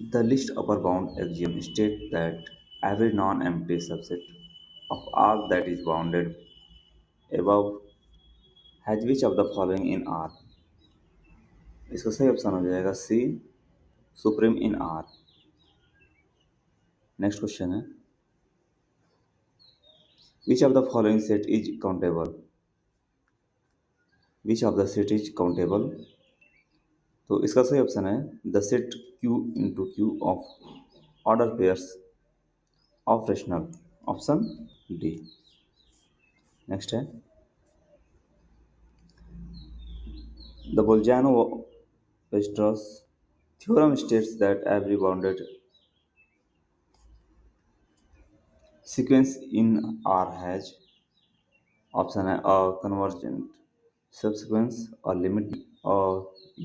The least upper bound axiom states that every non-empty subset of R that is bounded above has which of the following in R? इसका सही option हो जाएगा C, supreme in R. Next question है, which of the following set is countable? Which of the set is countable? तो इसका सही option है the set Q into Q of order pairs of rational, option D. Next है, the Bolzano-Weierstrass theorem states that every bounded sequence in R has, option है a convergent subsequence, a limit, a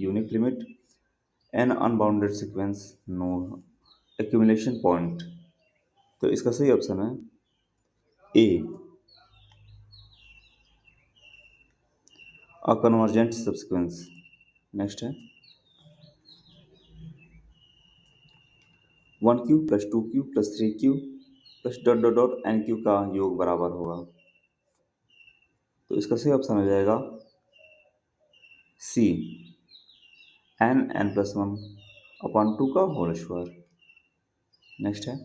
unique limit, an unbounded sequence, no accumulation point। तो इसका सही option है A, a convergent subsequence। Next है, 1Q plus 2Q plus 3Q plus dot dot dot N Q का योग बराबर होगा। तो इसका सही ऑप्शन हो जाएगा C, n plus one upon two का होल स्क्वायर। नेक्स्ट है,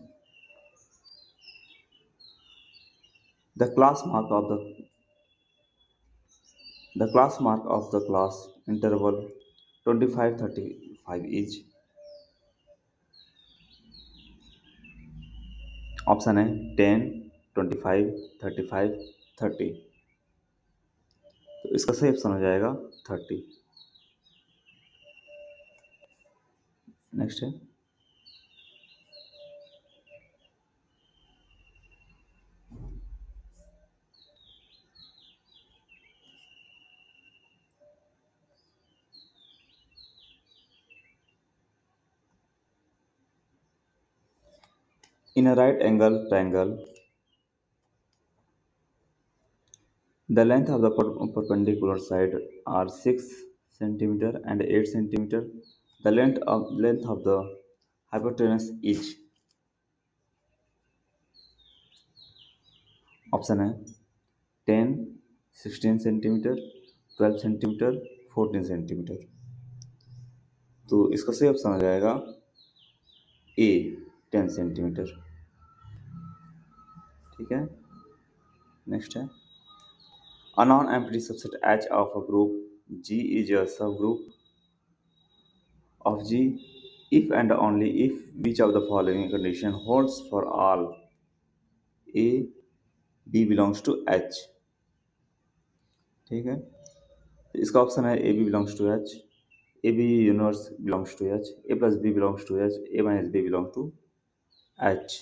the class mark of the class interval 25-35 is, option है 10, 25, 35, 30। तो इसका सही ऑप्शन हो जाएगा 30। नेक्स्ट है, in a right angle triangle the length of the perpendicular side are 6 centimeter and 8 centimeter. The length of the hypotenuse is, option है 10, 16 centimetre, 12 centimetre, 14 centimetre. तो इसका सही ऑप्शन हो जाएगा ए, 10 सेंटीमीटर। ठीक है, नेक्स्ट है, a non-empty subset H of a group G is a subgroup of G if and only if which of the following condition holds for all A B belongs to H। ठीक है, तो इसका option है A B belongs to H, A B universe belongs to H, A plus B belongs to H, A minus B belong to H.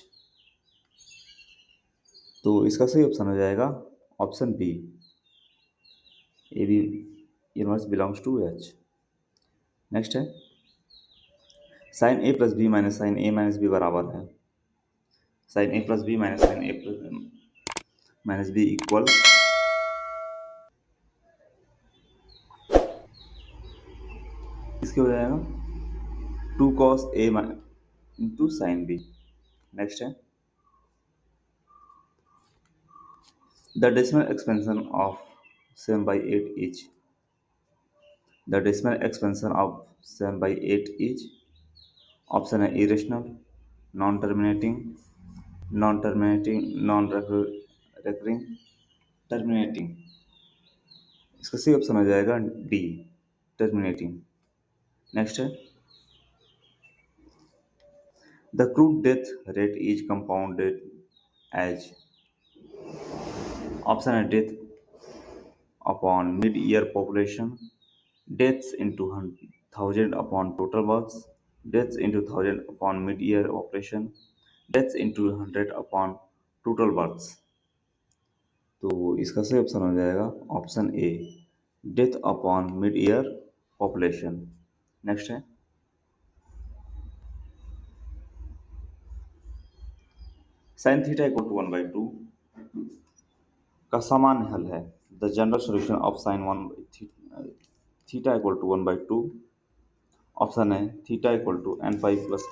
तो इसका सही option हो जाएगा option B, A B universe belongs to H. Next है, sine A plus B minus sine A minus B बराबर है, sine A plus B minus sine A minus B equal, इसके हो जाएगा 2 cos a into sine B. Next है, the decimal expansion of 7/8 is, the decimal expansion of 7/8 is, option है irrational, non terminating, non recurring, terminating. इसका सही option हो जाएगा D, terminating. Next है, the crude death rate is compounded as, option है death upon mid year population, deaths into 1000 upon total births, deaths into 1000 upon mid year population, deaths into 100 upon total births. तो इसका सही option हो जाएगा option A, death upon mid year population. Next है, sine theta equal to 1/2 का सामान्य हल है, the general solution of sine theta equal to 1/2, option है theta equal to n pi plus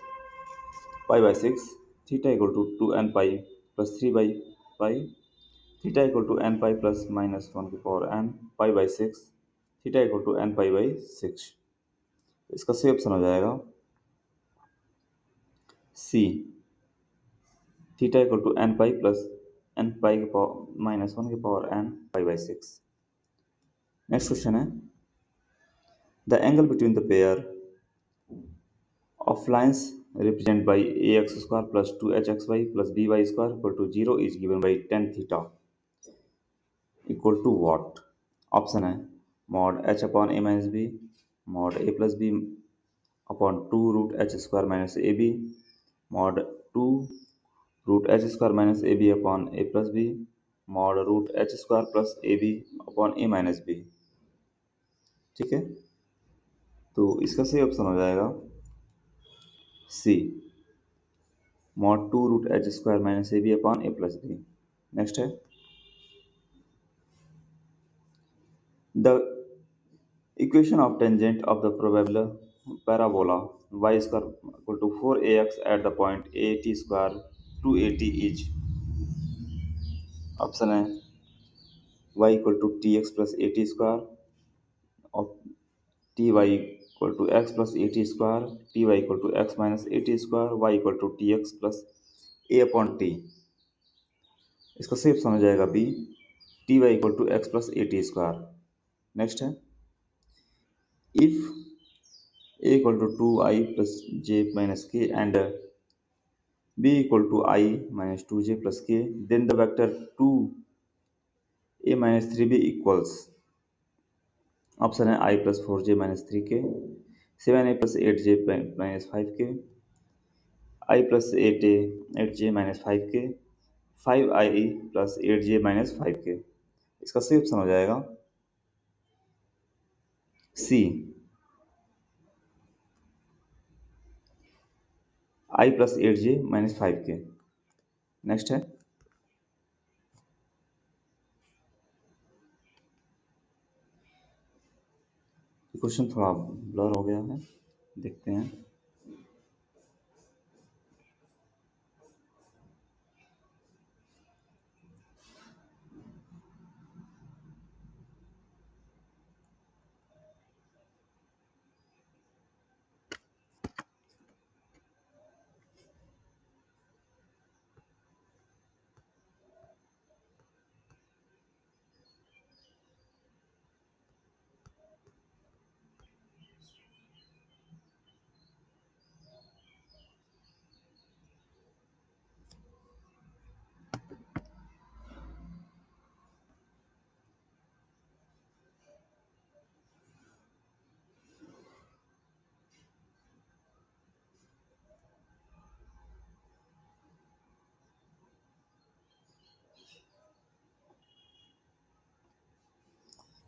pi by 6, theta equal to 2 n pi plus 3 by pi, theta equal to n pi plus minus 1 की power n, pi by 6, theta equal to n pi by 6। इसका सही option हो जाएगा C, theta equal to n pi plus n pi के power minus 1 की power n pi by 6। Next question है the angle between the pair of lines represented by ax square plus 2hxy plus by square equal to 0 is given by tan theta equal to what? Option है mod h upon a minus b, mod a plus b upon 2 root h square minus a b, mod 2 root h square minus a b upon a plus b, mod root h square plus A b upon a minus b. ठीक है, तो इसका सही option हो जाएगा C, mod 2 root h square minus a b upon a plus b. Next है the equation of tangent of the probable parabola y square equal to 4ax at the point a t square 280 is. Option है y equal to t x plus a t square और t y equal to x plus a t square, t y equal to x minus a t square, y equal to t x plus a upon t. इसका सही option हो जाएगा B, t y equal to x plus a t square. Next है if a equal to 2i plus j minus k and b equal to i minus 2j plus k, then the vector 2a minus 3b equals. Option है i plus 4j minus 3k, 7a plus 8j minus 5k, i plus 8जे minus 5k, 5i plus 8j minus 5k। इसका सही option हो जाएगा C, i plus 8j minus 5k। Next है question थोड़ा blur हो गया है, देखते हैं।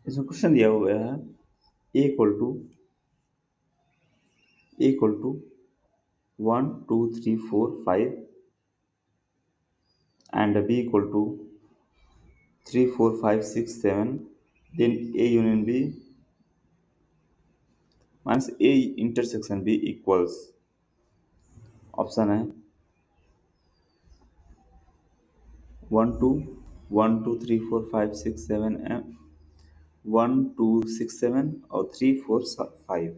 इसमें क्वेश्चन दिया हुआ है ए equal to 1 2 3 4 5 and b equal to 3 4 5 6 7, then a union b minus a intersection b equals। Option है 1 2 1 2 3 4 5 6 7 1 2 6 7 और 3 4 5।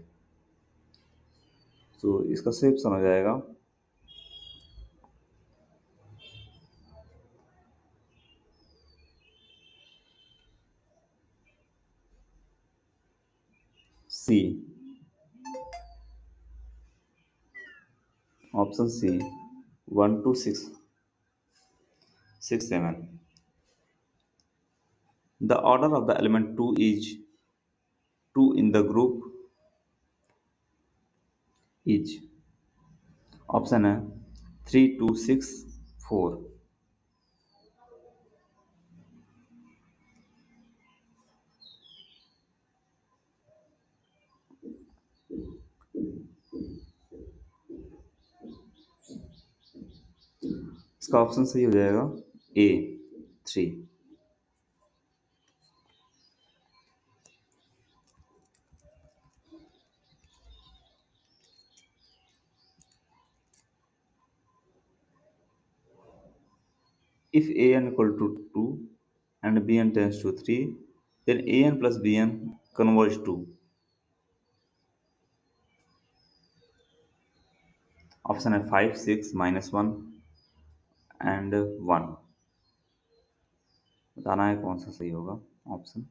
तो इसका सही ऑप्शन हो जाएगा सी, option C 1 2 6 6 7। The order of the element 2 is 2 in the group is। Option है 3 2 6 4। इसका ऑप्शन सही हो जाएगा ए 3। If an equal to 2 and bn tends to 3, then an plus bn converge to option है 5 6 -1 एंड 1। बताना है कौन सा सही होगा ऑप्शन।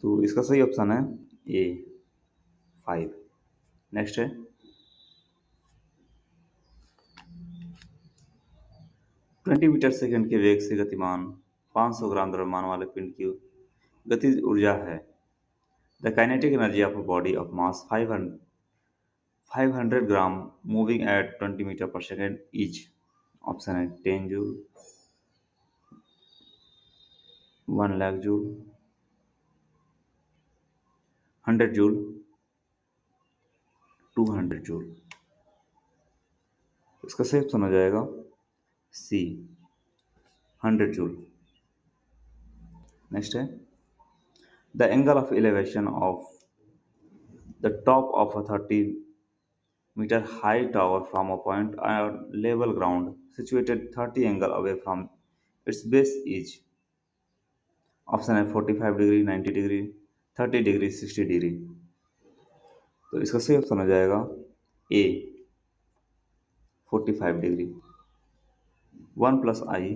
तो इसका सही ऑप्शन है ए 5। नेक्स्ट है 20 मीटर सेकंड के वेग से गतिमान 500 ग्राम द्रव्यमान वाले पिंड की गतिज ऊर्जा है। The kinetic energy of a body of mass 500 gram moving at 20 metre पर सेकंड इज। ऑप्शन है 10 joule, 1 lakh joule, 100 joule, 200 joule. इसका सही ऑप्शन हो जाएगा सी 100 जूल। नेक्स्ट है the angle of elevation of the top of a 30-meter high tower from a point on level ground situated 30 angle away from its base is। Option है 45 degree, 90 degree, 30 degree, 60 degree. तो इसका सही option हो जाएगा A 45 डिग्री। 1 plus I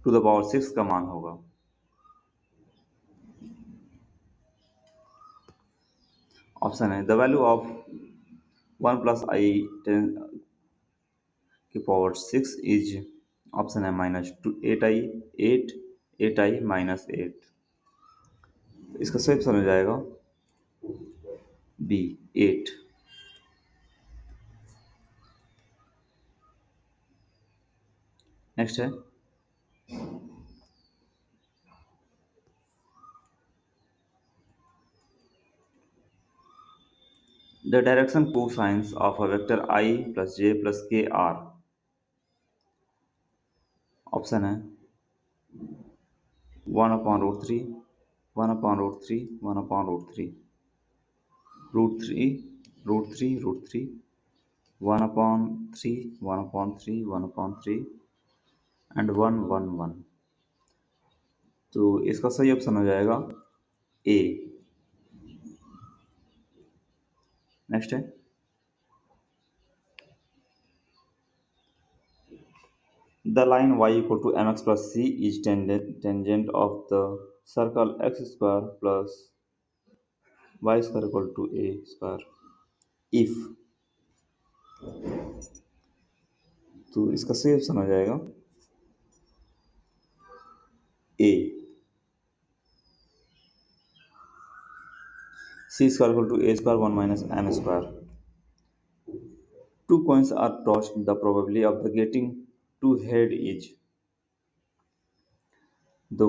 to the power 6 का मान होगा। ऑप्शन है the value of 1 plus I की पावर 6 इज। ऑप्शन है -8 आई, 8 माइनस 8। इसका सही ऑप्शन हो जाएगा बी 8। नेक्स्ट है the direction cosines of a vector I plus J plus के आर। ऑप्शन है 1/√3, 1/√3, 1/√3, √3, √3, √3, 1/3, 1/3, 1/3 एंड 1 1 1। तो इसका सही ऑप्शन हो जाएगा ए। नेक्स्ट है the line y equal to mx plus c is tangent of the circle x square plus y square equal to a square if। तो इसका सही ऑप्शन हो जाएगा ए c square equal to a square 1 minus m square। Two coins are tossed. The probability of the getting two head is। The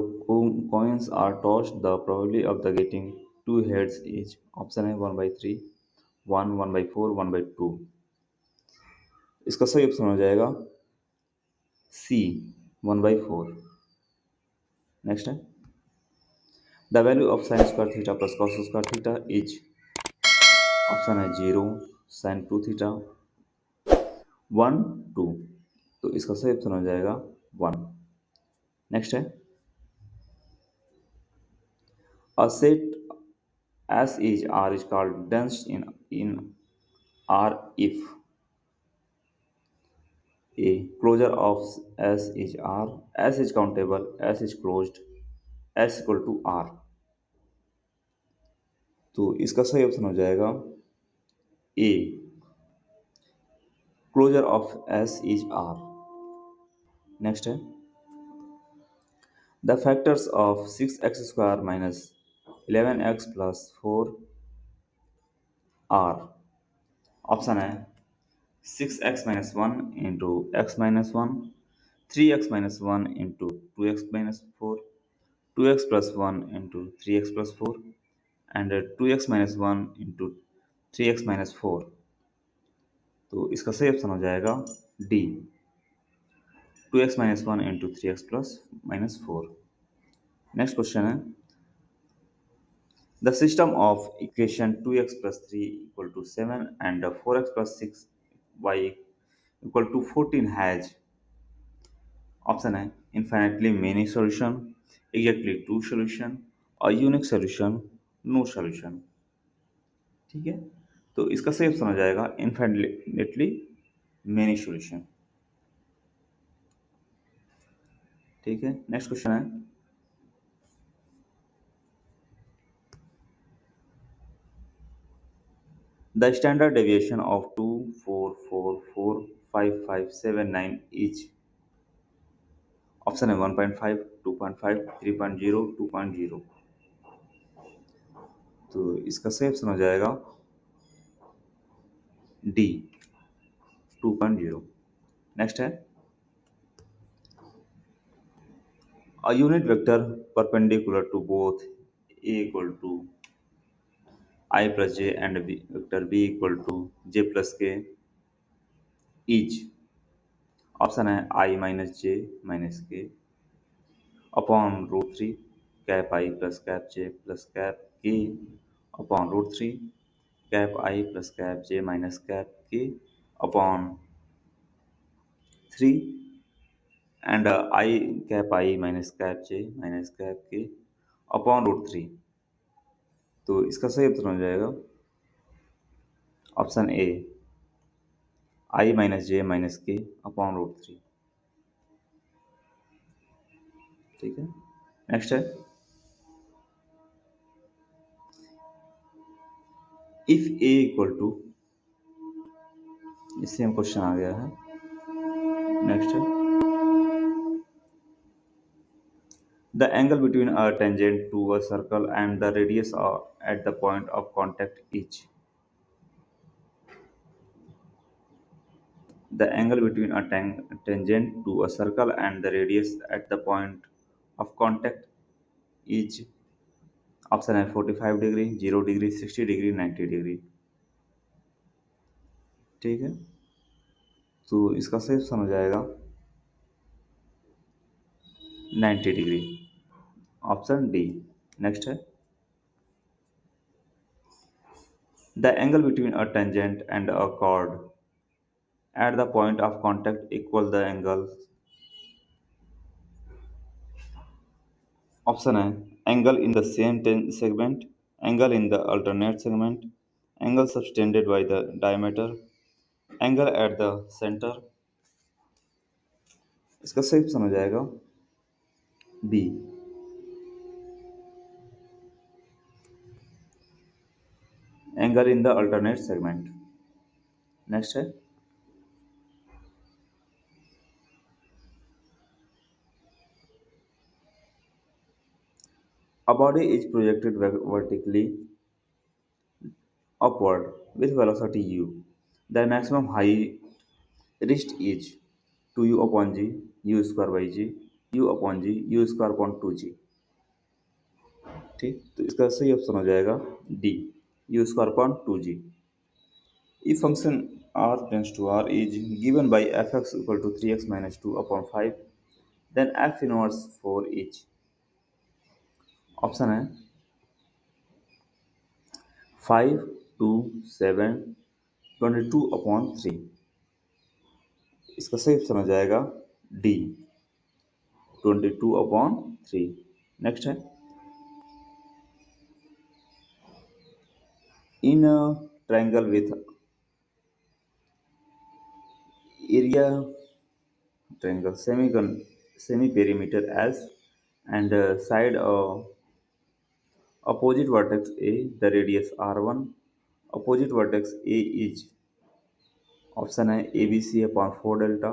coins are tossed. The probability of the getting two heads is। Option है 1/3, 1, 1/4, 1/2। इसका सही option हो जाएगा सी 1/4। Next है the value of sign square theta plus cos square theta is. Option है 0, sign 2 theta, 1 2। तो इसका सही ऑप्शन हो जाएगा 1। नेक्स्ट है a set S is R is called dense in R if a closure of S is R, S is countable, S is closed, S equal to R। तो इसका सही option हो जाएगा A closure of S is R। Next है the factors of 6x square minus 11x plus 4 are. Option है 6x minus 1 into x minus 1, 3x minus 1 into 2x minus 4, 2x plus 1 into 3x plus 4 and 2x minus 1 into 3x minus 4। तो इसका सही option हो जाएगा D 2x minus 1 into 3x plus minus 4। Next question है The system of equation 2x plus 3 equal to 7 and 4x plus 6y equal to 14 has option है infinitely many solution, exactly two solution, a unique solution, no solution. ठीक है, तो इसका सही option हो जाएगा infinitely many solution. ठीक है, नेक्स्ट क्वेश्चन है the standard deviation of 2 4 4 4 5 5 7 9 is option है 1.5 2.5 3.0 2.0. तो इसका सही ऑप्शन हो जाएगा डी 2.0. नेक्स्ट है a unit vector perpendicular to both a equal to I plus j and b vector b equal to j plus k is option है I minus j minus k upon root 3 cap I plus cap j plus cap k upon root 3 cap I plus cap j minus cap k upon 3 and I cap I minus cap j minus cap k upon root 3. तो इसका सही उत्तर हो जाएगा option A I minus j minus k upon root 3. ठीक है, next है if a equal to, इससे हम क्वेश्चन आ गया है. नेक्स्ट है the angle between a tangent to a circle and the radius at the point of contact is the angle between a tangent to a circle and the radius at the point of contact is option है 45 degree 0 degree 60 degree 90 degree. ठीक है, तो इसका सही option हो जाएगा 90 degree option D. Next है the angle between a tangent and a chord at the point of contact equals the angle. Option है angle in the same segment, angle in the alternate segment, angle subtended by the diameter, angle at the center. इसका सही option हो जाएगा B angle in the alternate segment. Next है a body is projected vertically upward with velocity u. The maximum height reached is 2u upon g u square by g u upon g u square upon 2g. ठीक, तो इसका सही option हो जाएगा D you square upon 2g. If function r tends to r is given by fx equal to 3x minus 2 upon 5, then f inverse 4 is option है 5 2 7 22 upon 3. इसका सही option हो जाएगा डी 22 अपॉन 3. नेक्स्ट है in triangle with area triangle semi perimeter S and side opposite vertex A, the radius R1. Opposite vertex A is option है ABC upon 4 delta,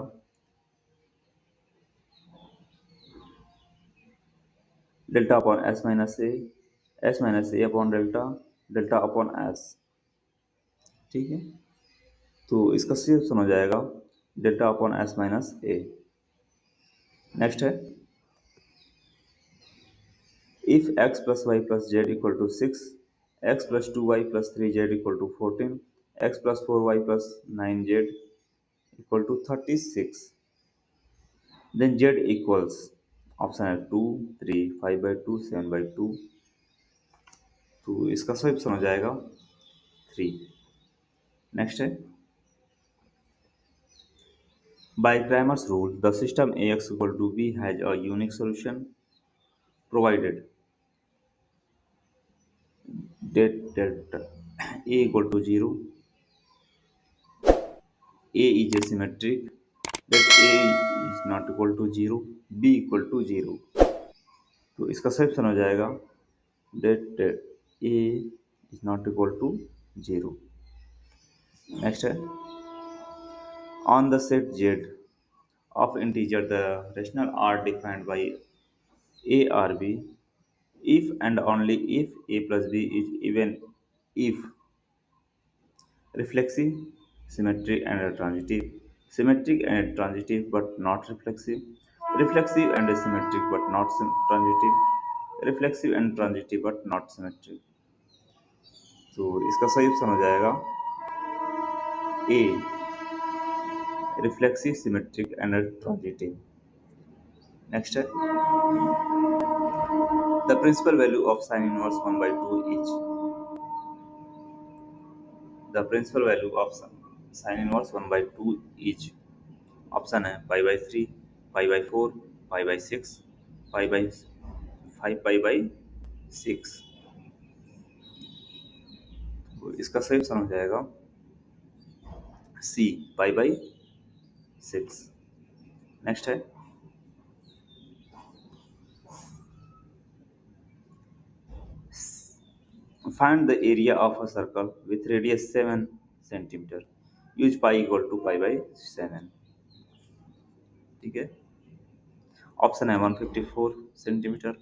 delta upon S minus A upon delta, delta upon S. ठीक है, तो इसका सही option हो जाएगा delta upon S minus A. Next है if x plus y plus z equal to 6, x plus 2y plus 3z equal to 14, x plus 4y plus 9z equal to 36, then z equals option है 2 3 5 by 2 7 by 2. तो इसका सही option हो जाएगा 3। Next है, bye Cramer's rule, the system Ax equal to B has a unique solution provided that A equal to 0, A is asymmetric, that A is not equal to 0, B equal to 0। तो इसका सही option हो जाएगा that A is not equal to 0। Next है, on the set Z of integer the rational are defined by A or B if and only if A plus B is even if reflexive, symmetric and transitive, symmetric and transitive but not reflexive, reflexive and symmetric but not transitive, reflexive and transitive but not symmetric। तो इसका सही option हो जाएगा A, reflexive, symmetric and transitive. Next है, the principal value of sine inverse 1/2 is, the principal value of sine inverse 1/2 is, option है pi by 3, pi by 4, pi by 6, pi by 5, pi by 6। तो इसका सही option हो जाएगा C, pi by 6। Next है, find the area of a circle with radius 7 centimetre, use pi equal to pi by 7। ठीक है, option है 154 centimetre,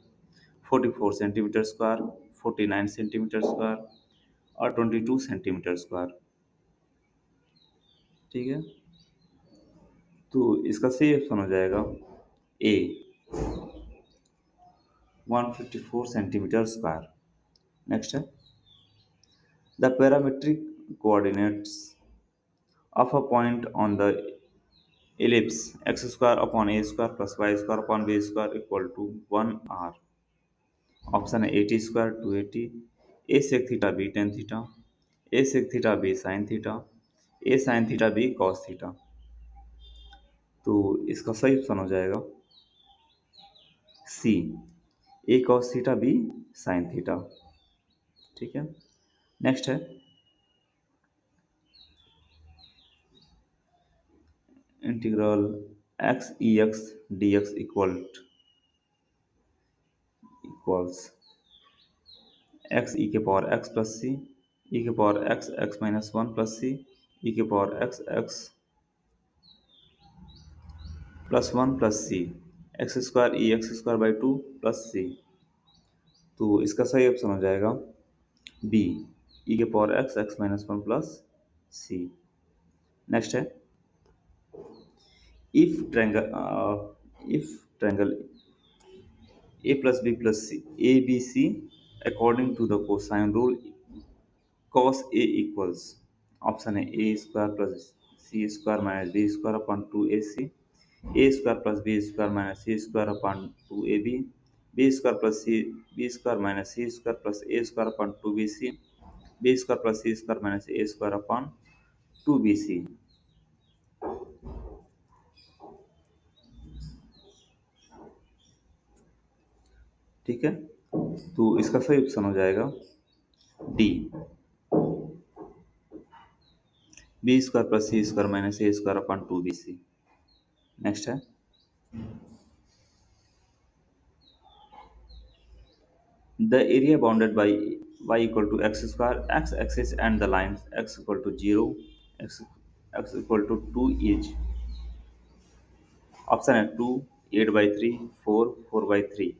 44 centimetre square, 49 centimetre square और 22 सेंटीमीटर स्क्वायर। ठीक है, तो इसका सही ऑप्शन हो जाएगा ए, 154 सेंटीमीटर स्क्वायर। नेक्स्ट है, the parametric coordinates of a point on the ellipse x square upon a square plus y square upon b square equal to 1 r। Option है 80 square 280, a sec theta b tan theta, a sec theta b sin theta, a sin theta b cos theta. तो इसका सही option हो जाएगा C, a cos theta b sin theta. ठीक है, next है, integral x e x dx equals x e के power x plus c, ई के power x x minus one plus c, ई के power x x plus one plus c, x square e x square by two plus c. तो इसका सही option हो जाएगा B, e के power x x minus one plus c. Next है, if triangle a plus b plus c, a b c according to the cosine rule cos A equals, option है a square plus c square minus B square upon two a c, a square plus b square minus c square upon two a b, b square plus c b square minus c square plus a square upon two b c, b square plus c square minus a square upon two b c. ठीक है, तो इसका सही option हो जाएगा D, b square plus c square minus a square upon two b c. Next है, the area bounded by y equal to x square, x axis and the lines x equal to 0, x, x equal to 2 is, option है 2, 8/3, 4, 4/3।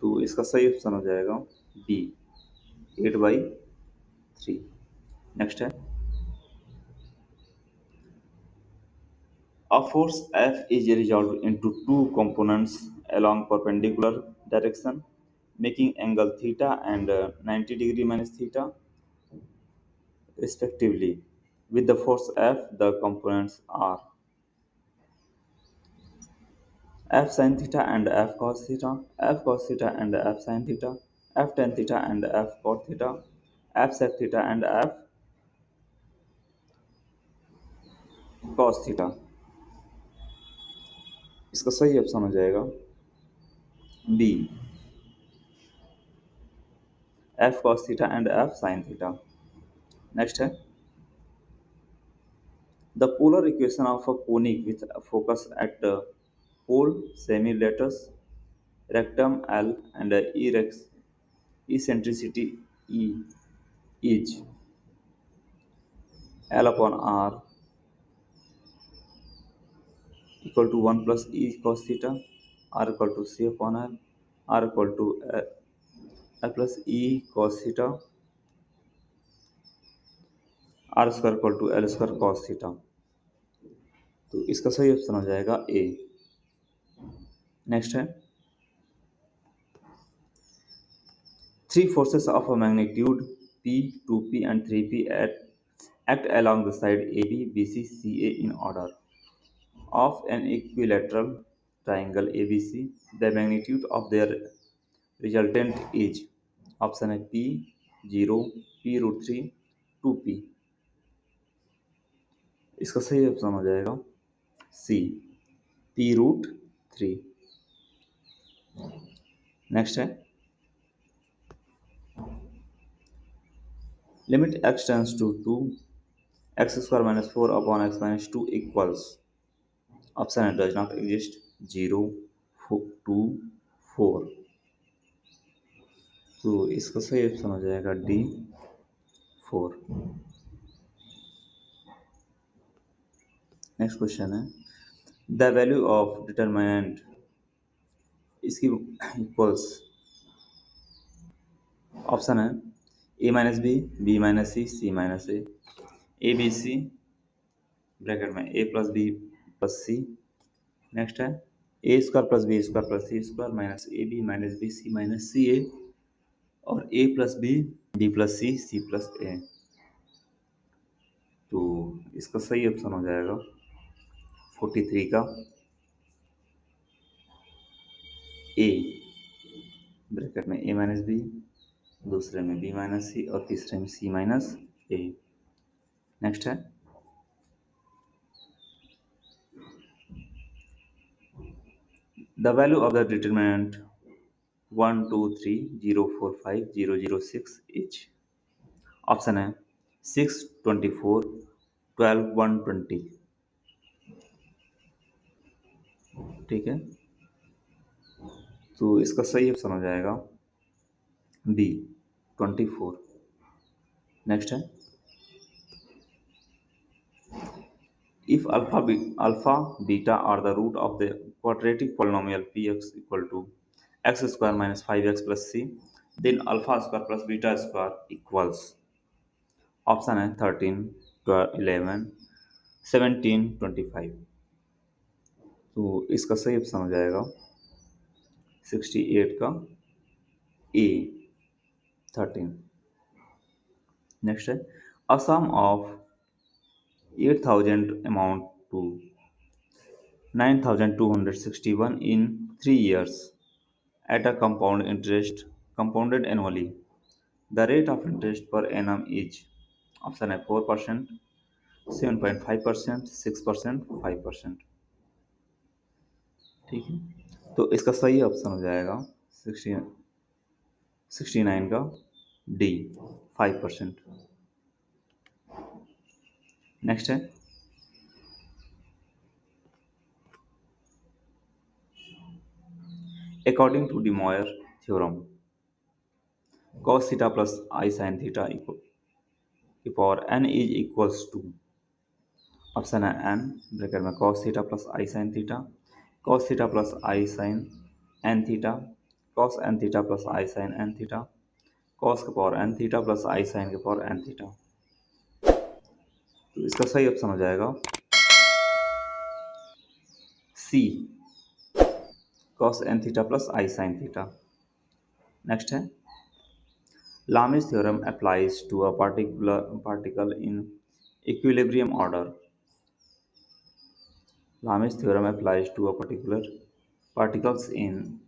तो इसका सही option हो जाएगा B, 8/3। Next है, a force F is resolved into two components along perpendicular direction making angle theta and 90 degree minus theta respectively. With the force F, the components are f sin theta and f cos theta, f cos theta and f sin theta, f tan theta and f cot theta, f sec theta and f cos theta। इसका सही option हो जाएगा B, f cos theta and f sin theta। Next है the polar equation of a conic with a focus at the pole semi-latus rectum L and eccentricity E is L upon R equal to 1 plus E cos theta, R equal to C upon L, R equal to L plus E cos theta, R square equal to L square cos theta। तो इसका सही option हो जाएगा ए। Next है three forces of a magnitude P, 2P and 3P act along the side AB, BC, CA in order of an equilateral triangle ABC. The magnitude of their resultant is option A P 0, P root 3, 2P। इसका सही option हो जाएगा C, P root 3। Next है limit x tends to 2 x square minus 4 upon x minus 2 equals option A does not exist 0, 2, 4। तो इसका सही option हो जाएगा डी 4। नेक्स्ट क्वेश्चन है द वैल्यू ऑफ डिटरमिनेंट इसकी इक्वल्स ऑप्शन है a minus B, b minus c minus a b c bracket में a plus b plus c. Next है a square plus b square plus c square minus a b minus b c minus c a और a plus b plus c plus a. तो इसका सही option हो जाएगा 43 का A bracket में ए minus B, दूसरे में बी माइनस सी और तीसरे में सी माइनस ए। नेक्स्ट है the value of the determinant 1 2 3 0 4 5 0 0 6 is option है 6 24 12 1 20। ठीक है तो इसका सही ऑप्शन हो जाएगा बी 24। नेक्स्ट है if alpha beta are the root of the quadratic polynomial px equal to x square minus 5x plus c, then alpha square plus beta square equals option है 13 12 11 17 25। तो इसका सही ऑप्शन हो जाएगा 68 का ए 13। नेक्स्ट है अ सम of 8000 amount to 9261 in 3 years at a compounded annually. The rate of interest per annum is option A 4%, 7.5%, 6%, 5%। ठीक है तो इसका सही ऑप्शन हो जाएगा 69 का डी 5%। नेक्स्ट है according to De Moivre theorem cos theta plus I sin theta equal power n is equals to option है n ब्रैकेट में cos theta plus I sin theta, cos theta plus I sin n theta, cos n theta plus I sin n theta, cos के power n theta plus I sin के power n theta। तो इसका सही option हो जाएगा सी cos n theta plus I sin theta। Next है Lami's theorem applies to a particle in equilibrium order। Lami's theorem applies to a particular particles in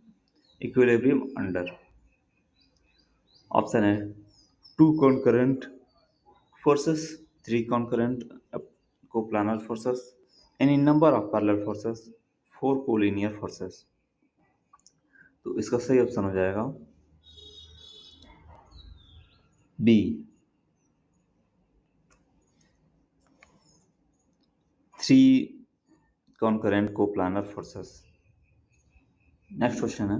equilibrium under. Option A, two concurrent forces, three concurrent coplanar forces, any number of parallel forces, four collinear forces. तो इसका सही option हो जाएगा B, three concurrent coplanar forces. Next question है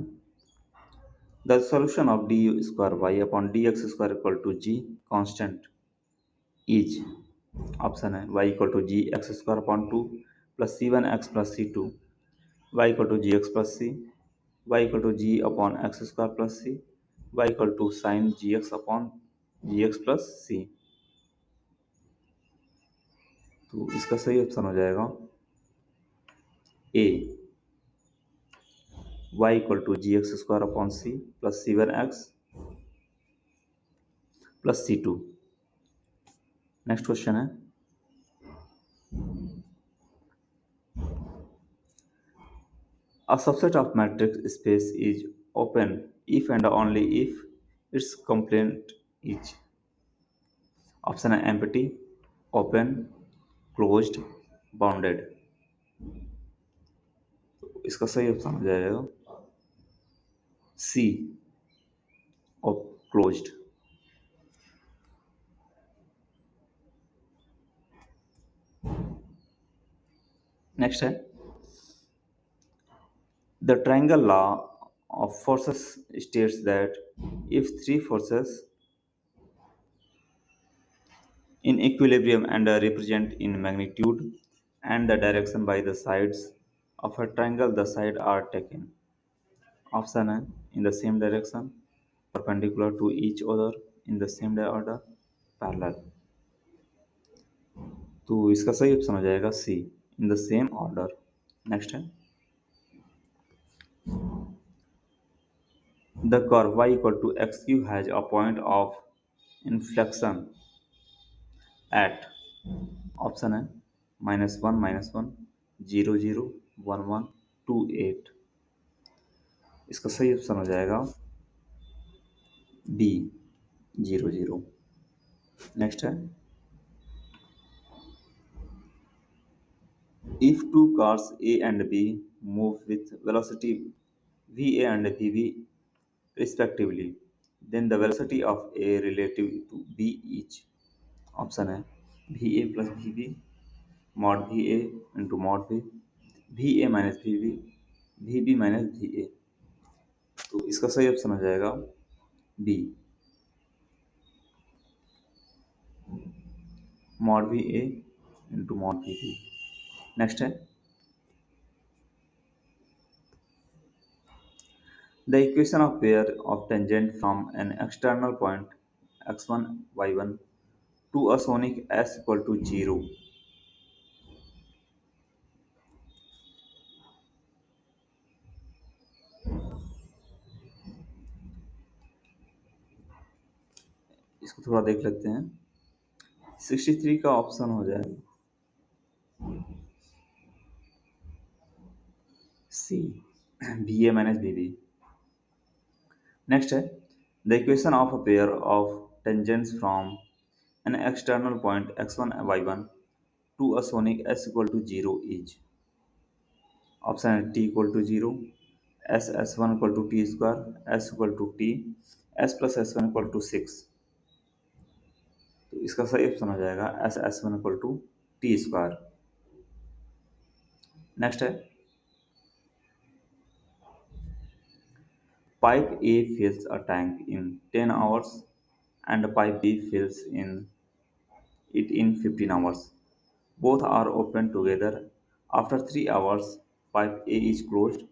the solution of du square y upon dx square equal to g constant is. Option है y equal to g x square upon 2 plus c1x plus c2, y equal to gx plus c, y equal to g upon x square plus c, y equal to sin gx upon gx plus c. तो इसका सही option हो जाएगा ए, y equal to gx square upon c plus c1x plus c2. Next question है a subset of matrix space is open if and only if its complement is. Option है empty, open, closed, bounded. इसका सही option हो जाएगा सी, closed. Next है the triangle law of forces states that if three forces in equilibrium and represent in magnitude and the direction by the sides of a triangle, the sides are taken. Option है in the same direction, perpendicular to each other, in the same order, parallel. तो इसका सही option हो जाएगा C, in the same order. Next है the curve y equal to x cube has a point of inflection at. Option है -1, -1, 0, 0, 1, 1, 2, 8. इसका सही option हो जाएगा बी, 0, 0. नेक्स्ट है if two cars A and B move with velocity va and vb respectively, then the velocity of A relative to B is. Option है va plus vb mod va into mod v, va minus vb, vb minus va. तो इसका सही option हो जाएगा B, mod va into mod vb. Next है the equation of pair of tangent from an external point x1 y1 to a sonic s equal to 0. इसको थोड़ा देख लेते हैं 63 का ऑप्शन हो जाएगा C, B A minus B B. Next है the equation of a pair of tangents from an external point x1 y1 to a conic s equal to 0 is. Option है t equal to 0, S S one equal to T square, S equal to T, S plus S one equal to 6. तो इसका सही option हो जाएगा S S one equal to T square. Next है pipe A fills a tank in 10 hours and pipe B fills in it in 15 hours. Both are open together. After 3 hours, pipe A is closed.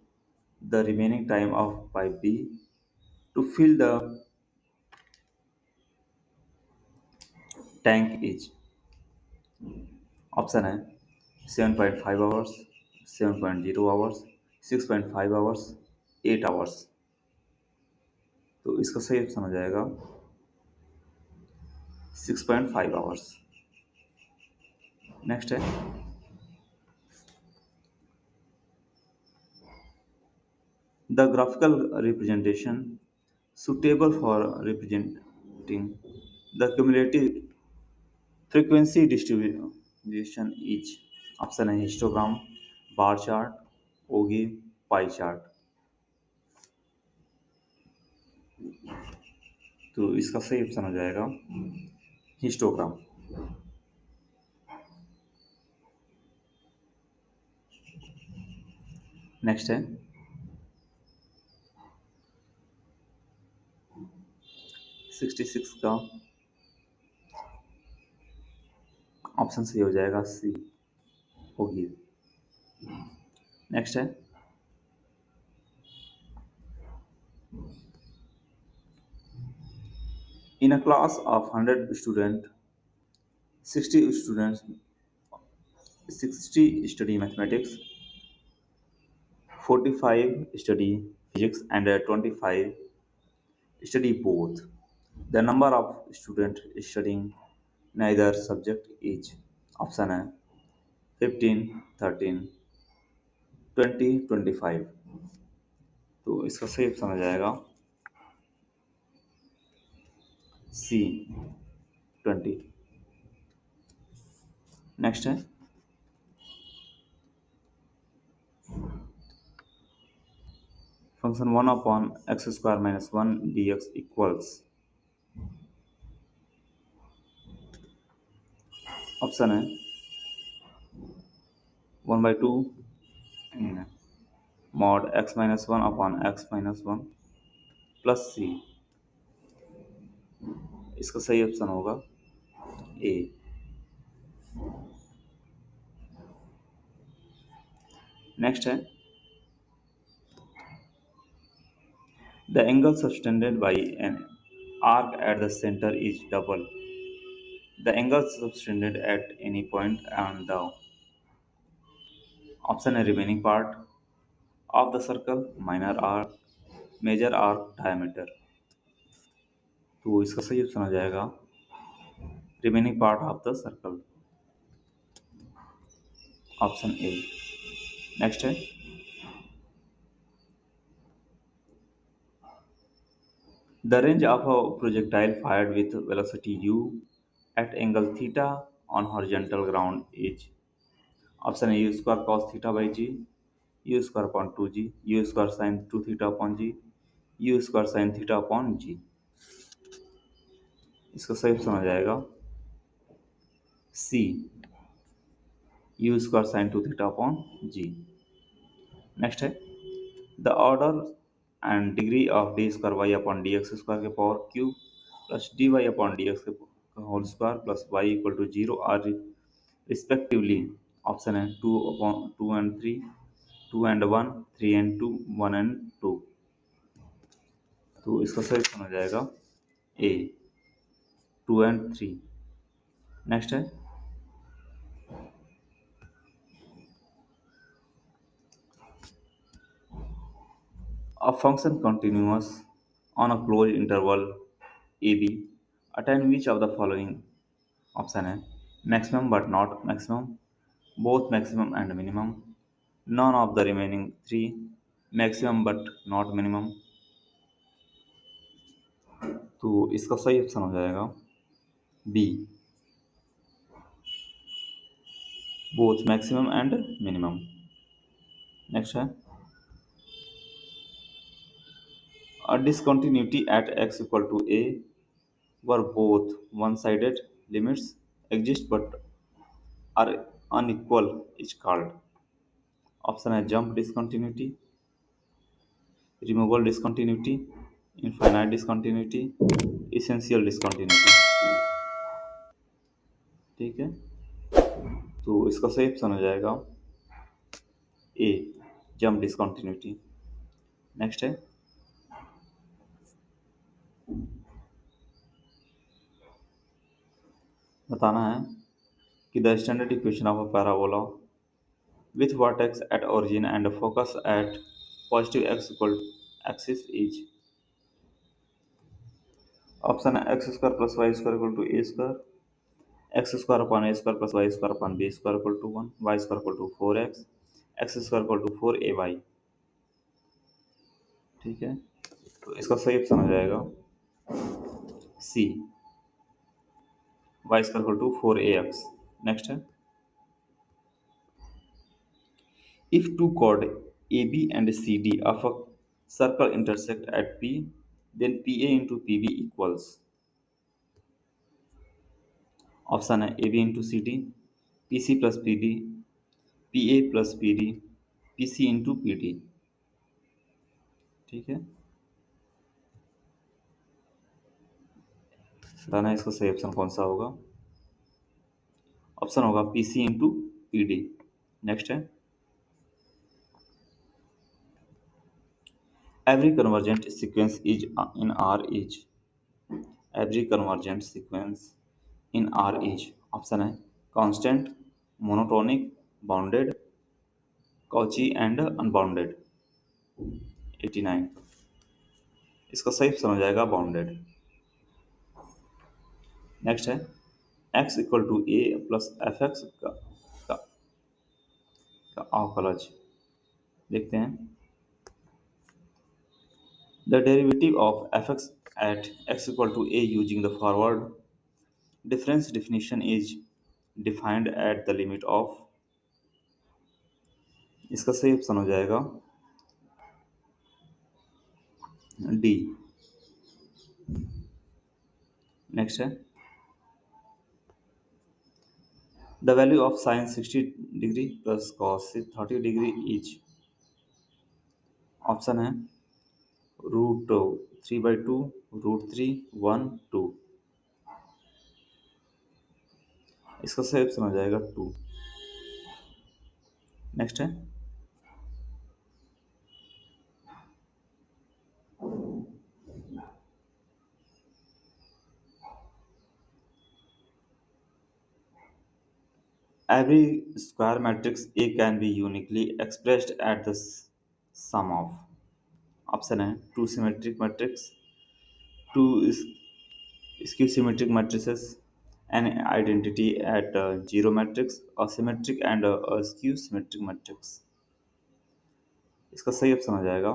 The remaining time of pipe B to fill the tank is. Option है 7.5 hours, 7.0 hours, 6.5 hours, 8 hours. तो इसका सही option हो जाएगा 6.5 hours. Next है The graphical representation suitable for representing the cumulative frequency distribution is option है histogram, bar chart, OGI, pie chart. तो इसका सही ऑप्शन हो जाएगा हिस्टोग्राम. नेक्स्ट है 66 का ऑप्शन सही हो जाएगा सी होगी. नेक्स्ट है in a class of 100 student 60 study mathematics, 45 study physics, and 25 study both. The number of students studying neither subject is option है 15, 13, 20, 25. तो इसका सही ऑप्शन हो जाएगा सी 20. नेक्स्ट है function 1 upon x square minus 1 d x equals option है 1/2 mod x minus 1 upon x minus 1 plus c. इसका सही ऑप्शन होगा ए. नेक्स्ट है the angle subtended by an arc at the center is double the angle subtended at any point on the option है remaining part of the circle minor arc major arc diameter. तो इसका सही option हो जाएगा remaining part of the circle option A. Next है the range of a projectile fired with velocity u at angle theta on horizontal ground is option है u square cos theta by g, u square upon 2g, u square sine 2 theta upon g, u square sine theta upon g. इसका सही option हो जाएगा C u square sine 2 theta upon g. Next है the order and degree of d square y upon d x square के power cube plus d y upon d x के whole square plus y equal to 0 are respectively option है 2 upon 2 and 3, 2 and 1, 3 and 2, 1 and 2. तो इसका सही option हो जाएगा A 2 and 3. Next है a function continuous on a closed interval ab attain which of the following option है maximum but not maximum, both maximum and minimum, none of the remaining three, maximum but not minimum. तो इसका सही option हो जाएगा B both maximum and minimum. Next है a discontinuity at x equal to a where both one-sided limits exist but are unequal is called option है jump discontinuity, removable discontinuity, infinite discontinuity, essential discontinuity. ठीक है तो इसका सही option हो जाएगा ए jump discontinuity. Next है बताना है कि the standard equation of a parabola with vertex at origin and focus at positive x equal axis is option है x square plus y square equal to A square, x square upon a square plus y square upon b square equal to 1, y square equal to 4x, x square equal to 4ay. ठीक है, तो इसका सही option हो जाएगा C, y square equal to 4ax। Next है, if two chord AB and CD of a circle intersect at P, then PA into PB equals, option है AB into C D, P C plus P D, P A plus P D, P C into P D. ठीक है, बताना है इसका सही option कौन सा होगा। ऑप्शन होगा P C into P D. Next है, every convergent sequence is in R is, every convergent sequence in R is, option है constant, monotonic, bounded, Cauchy and unbounded. 89, इसका सही ऑप्शन हो जाएगा बाउंडेड। नेक्स्ट है, x equal to a plus f x का, का अवकलज देखते हैं। The derivative of f x at x equal to a using the forward difference definition is defined at the limit of, इसका सही ऑप्शन हो जाएगा डी। नेक्स्ट है, the value of sign 60 degree plus cos 30 degree is, option है √3/2, √3, 1, 2। इसका सही option हो जाएगा 2। नेक्स्ट है, every square matrix A can be uniquely expressed at the sum of, option है two symmetric matrix, two skew symmetric matrices, an identity at zero matrix, a symmetric and a skew symmetric matrix। इसका सही option हो जाएगा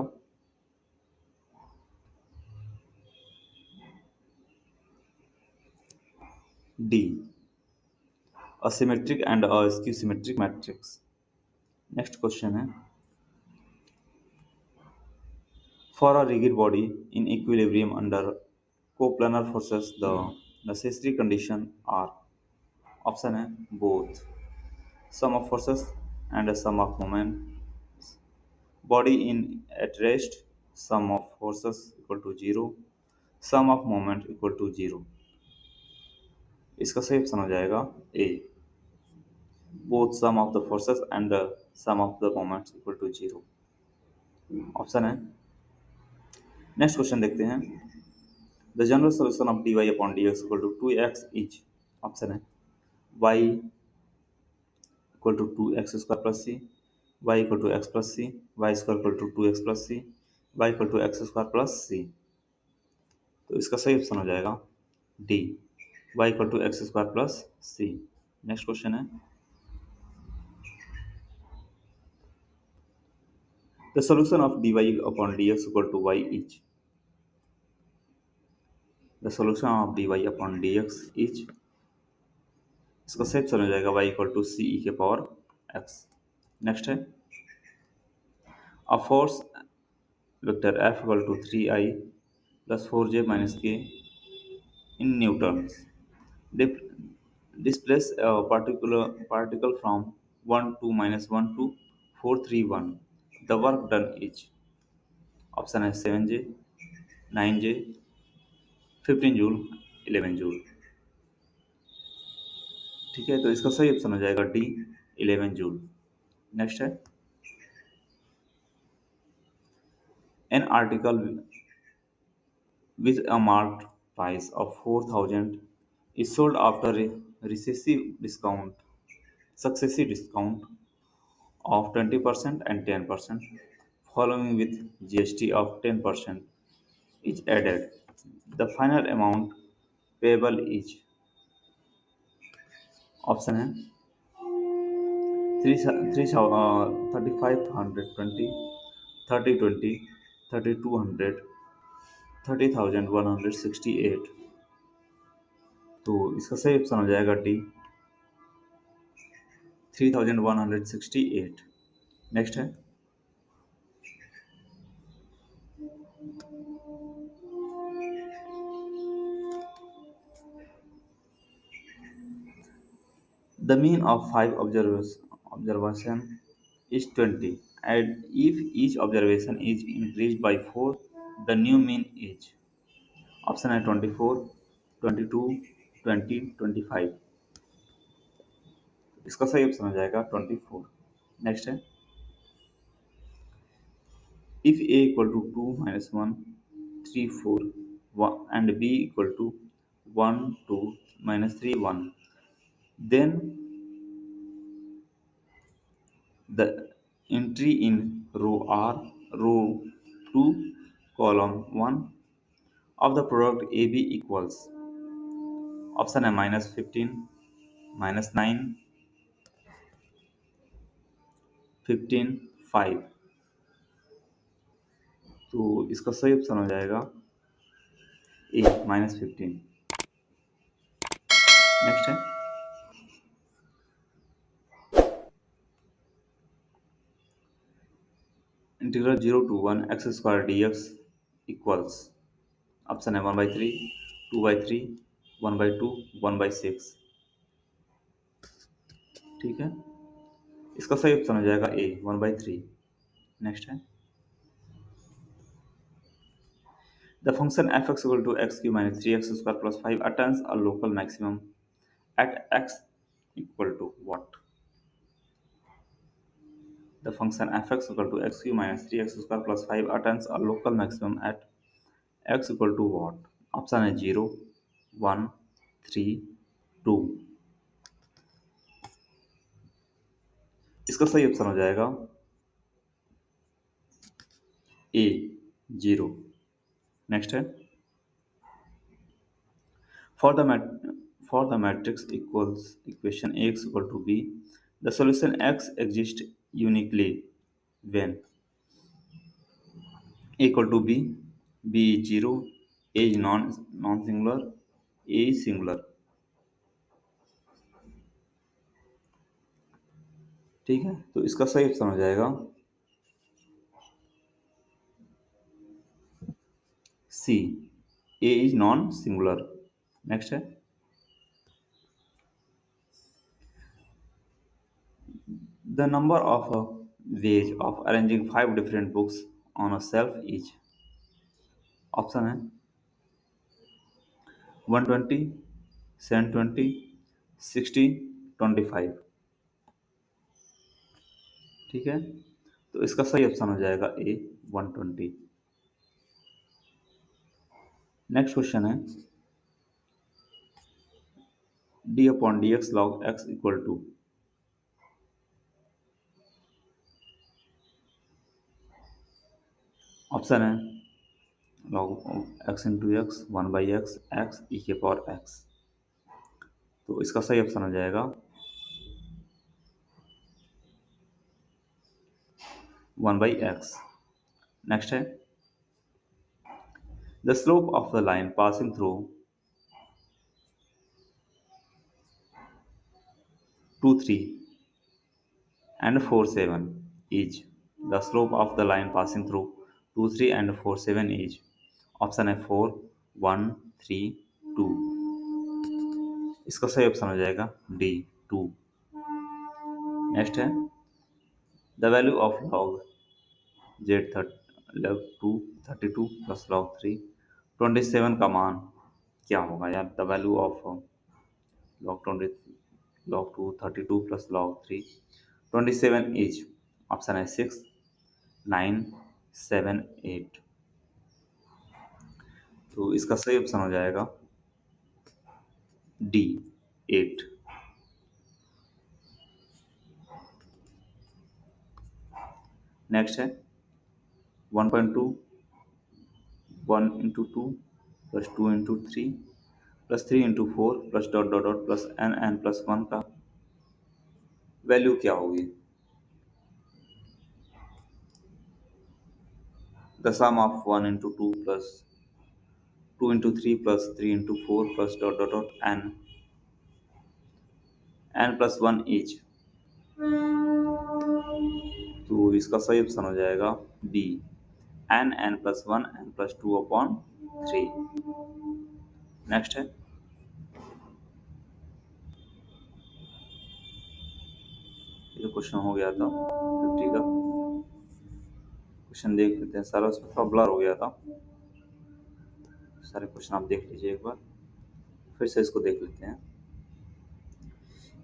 D, asymmetric and a skew symmetric matrix। Next question है, for a rigid body in equilibrium under coplanar forces the necessary condition are, option है both sum of forces and a sum of moments, body in at rest, sum of forces equal to 0, sum of moment equal to 0। इसका सही option हो जाएगा ए, both sum of the forces and the sum of the moments equal to 0, option है। Next question देखते हैं, the general solution of dy upon dx equal to 2x is, option है y equal to 2x square plus c, y equal to x plus c, y square equal to 2x plus c, y equal to x square plus c. तो इसका सही option हो जाएगा D, y equal to x square plus c. Next question है, the solution of dy upon dx equal to y is, the solution of dy upon dx is, इसका सही option हो जाएगा y इक्वल टू सी ई के power x। Next है, a force vector F equal to 3i plus 4j minus K in newton displace a particle from 1 2 minus 1 to 4 3 1, the work done is, option है 7j, 9j, 15 joule, 11 joule. ठीक है, तो इसका सही option हो जाएगा D, 11 joule. Next है, an article with a marked price of 4,000 is sold after a successive discount of 20% and 10%, following with GST of 10% is added. The final amount payable is, option है 3520, 3020, 3200, 30,168। तो इसका सही option हो जाएगा D, 3168। Next है, the mean of five observation is 20, and if each observation is increased by 4, the new mean is option है 24, 22, 20, 25। इसका सही ऑप्शन हो जाएगा 24। नेक्स्ट है, if a equal to 2 minus 1, 3, 4, 1, and b equal to 1, 2 minus 3, 1, then the entry in row R, row 2, column 1 of the product AB equals option है -15, -9, 15, 5। तो इसका सही ऑप्शन हो जाएगा ए, -15। नेक्स्ट है, integral 0 to 1 x square dx equals option है 1/3, 2/3, 1/2, 1/6। ठीक है, इसका सही ऑप्शन हो जाएगा ए, 1/3। नेक्स्ट है, the function f(x) equal to x³ minus 3x square plus 5 attains a local maximum at x equal to what? The function f(x) equal to x³ minus 3x square plus 5 attains a local maximum at x equal to what? Option है 0, 1, 3, 2। इसका सही option हो जाएगा ए, 0। Next है, for the matrix equals equation ax equal to b, the solution x exists uniquely when a equal to b, b is 0, a is non-singular, a is singular। ठीक है, तो इसका सही ऑप्शन हो जाएगा सी, ए इज नॉन सिंगुलर। नेक्स्ट है, the number of ways of arranging 5 different books on a shelf is option है 120, 720, 60, 25। ठीक है, तो इसका सही ऑप्शन हो जाएगा ए, 120। नेक्स्ट क्वेश्चन है, d upon d x log x equal to option है log x into x, 1/x, x e के पावर एक्स। तो इसका सही ऑप्शन हो जाएगा 1/x। नेक्स्ट है, the slope of the line passing through 2, 3 and 4, 7 is the slope of the line passing through 2, 3 and 4, 7 is option है 4, 1, 3, 2। इसका सही ऑप्शन हो जाएगा डी, 2। नेक्स्ट है, the value of log Z log 2 32 plus log 3 27 का मान क्या होगा यार? The value of log 20 log 2 32 plus log 3 27 is option है 6, 9, 7, 8। तो इसका सही ऑप्शन हो जाएगा डी, 8। नेक्स्ट है 1.2 1 into 2 plus 2 into 3 plus 3 into 4 plus dot dot dot plus N plus 1 का वैल्यू क्या होगी? The the sum of 1 into 2 plus 2 into 3 plus 3 into 4 plus dot dot dot n plus 1 each। तो इसका सही option हो जाएगा B, N plus one N plus two upon three. Next है, ये जो क्वेश्चन हो गया था 50 का क्वेश्चन देख लेते हैं सारा, उसमें थोड़ा ब्लर हो गया था। सारे क्वेश्चन आप देख लीजिए एक बार, फिर से इसको देख लेते हैं।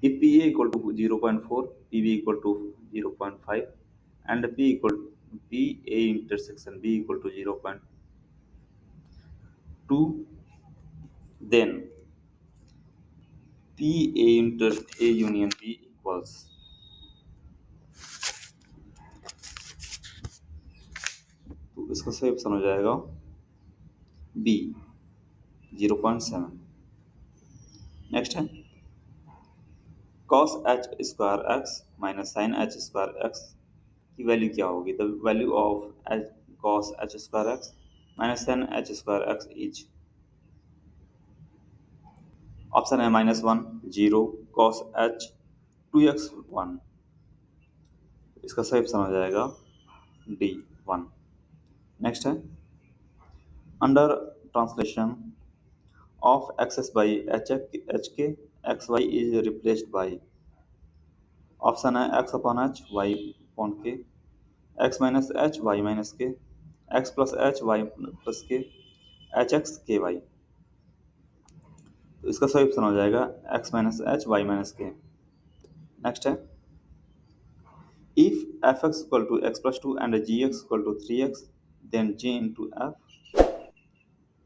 if PA equal to 0.4, PB equal to 0.5 and P equal PA intersection B equal to 0.2, then PA inter A union B equals, तो इसका सही ऑप्शन हो जाएगा बी 0.7। नेक्स्ट है, cos h square x minus sine h square x की value क्या होगी? The value of cos h square x minus sine h square x is, option है -1 0 cos h 2x 1। इसका सही ऑप्शन हो जाएगा डी 1। नेक्स्ट है, under translation of xs by hk xy is replaced by, option है x upon h y upon k, x minus h y minus k, x plus h y plus k, H X K Y. तो इसका सही option हो जाएगा x minus h y minus k। Next है, if F X equal to x plus two and G X equal to three x then G into F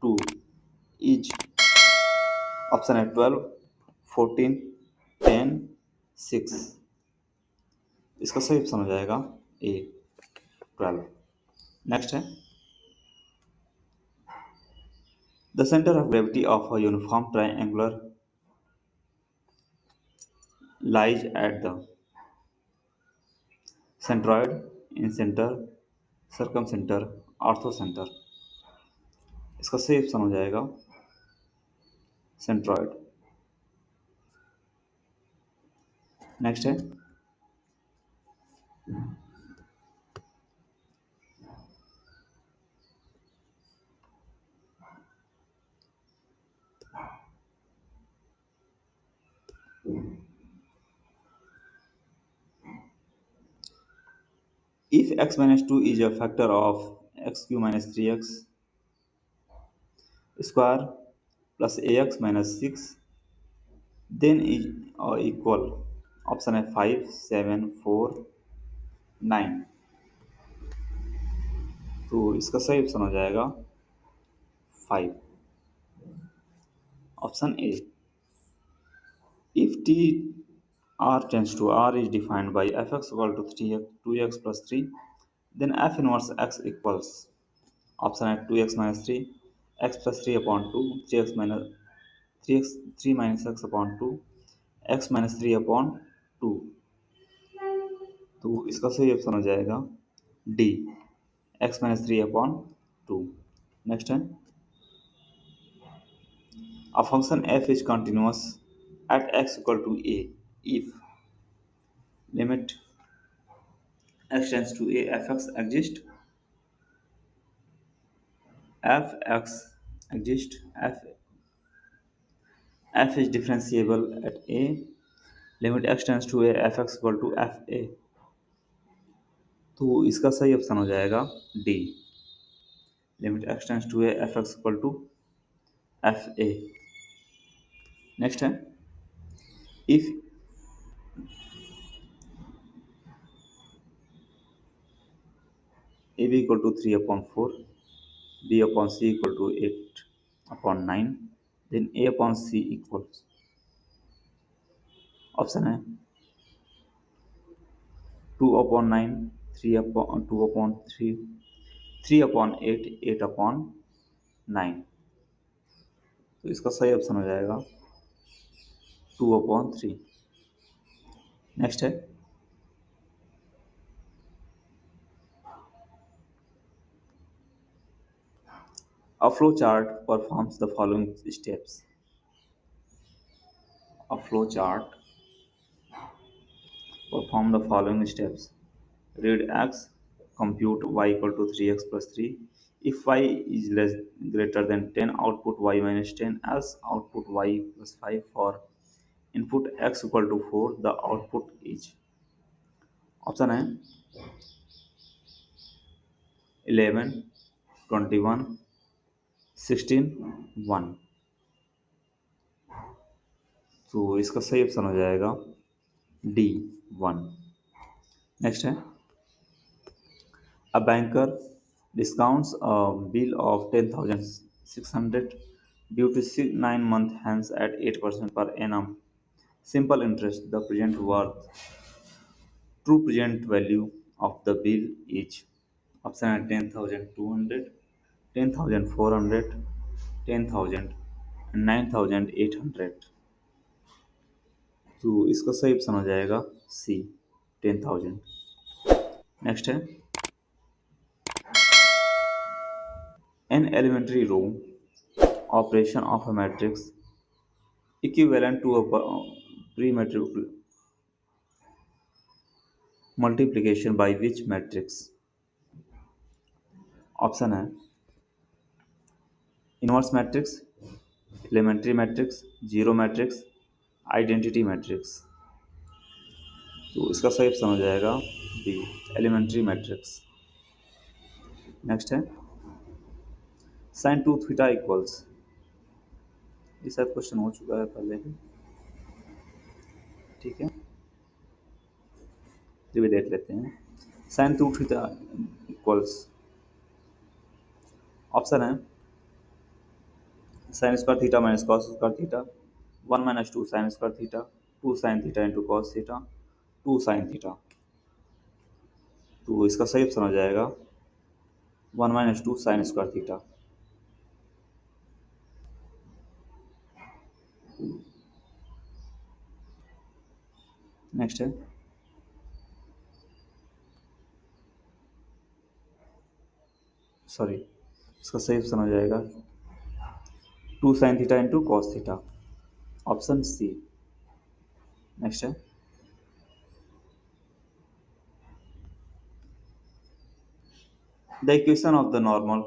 two is, option है 12 14 10 6। इसका सही option हो जाएगा ए 12। Next है, the centre of gravity of a uniform triangular lies at the centroid, in centre, circum centre, ortho centre. इसका सही option हो जाएगा सेंट्रॉइड। नेक्स्ट है, if x minus 2 is a factor of x cube minus 3x square plus ax minus 6 then is equal, option है 5 7 4 9। तो इसका सही option हो जाएगा 5, option A. if t r tends to r is defined by fx equal to 3x 2x plus 3 then f inverse x equals, option है 2x minus 3 x plus 3 upon 2 3x minus 3x 3 minus x upon 2 x minus 3 upon 2। तो इसका सही option हो जाएगा D x minus 3 upon 2। Next है, a function f is continuous at x equal to a if limit x tends to a fx exist, fx exist, f is differentiable at a, limit x tends to a fx equal to fa। तो इसका सही option हो जाएगा D, limit x tends to A fx equal to fa। Next है, if A B equal to 3 upon 4 B upon C equal to 8 upon 9 then A upon C equal, option है 2 upon 9 3 upon 2 upon 3 3 upon 8 8 upon 9। तो इसका सही option हो जाएगा 2 upon 3। Next है, A flow chart performs the following steps. A flow chart perform the following steps. Read x, compute y equal to 3x plus 3. If y is less greater than 10, output y minus 10, else output y plus 5. For input x equal to 4, the output is option है 11, 21, 16, 1. तो इसका सही option हो जाएगा D 1. Next है a banker discounts a bill of 10,600 due to 9 month hence at 8% per annum. Simple interest. The present worth, true present value of the bill is option है 10,200, 10,400, 10,000 and 9,800. तो इसका सही ऑप्शन हो जाएगा सी 10,000. Next है an elementary row operation of a matrix equivalent to a pre-matrix multiplication by which matrix? Option है inverse matrix, elementary matrix, zero matrix, identity matrix. तो इसका सही ऑप्शन हो जाएगा बी एलिमेंट्री मैट्रिक्स. नेक्स्ट है साइन टू थीटा इक्वल्स. ये शायद question हो चुका है पहले भी. ठीक है, ये भी देख लेते हैं. Sine two theta equals option है sine square theta minus cos square theta, 1 - 2 sine square theta, 2 sine theta into cos theta, 2 sine theta. तो इसका सही ऑप्शन हो जाएगा 1 - 2 साइन स्क्वायर थीटा. नेक्स्ट है सॉरी इसका सही ऑप्शन हो जाएगा 2 sine theta into cos theta, option C. Next है the equation of the normal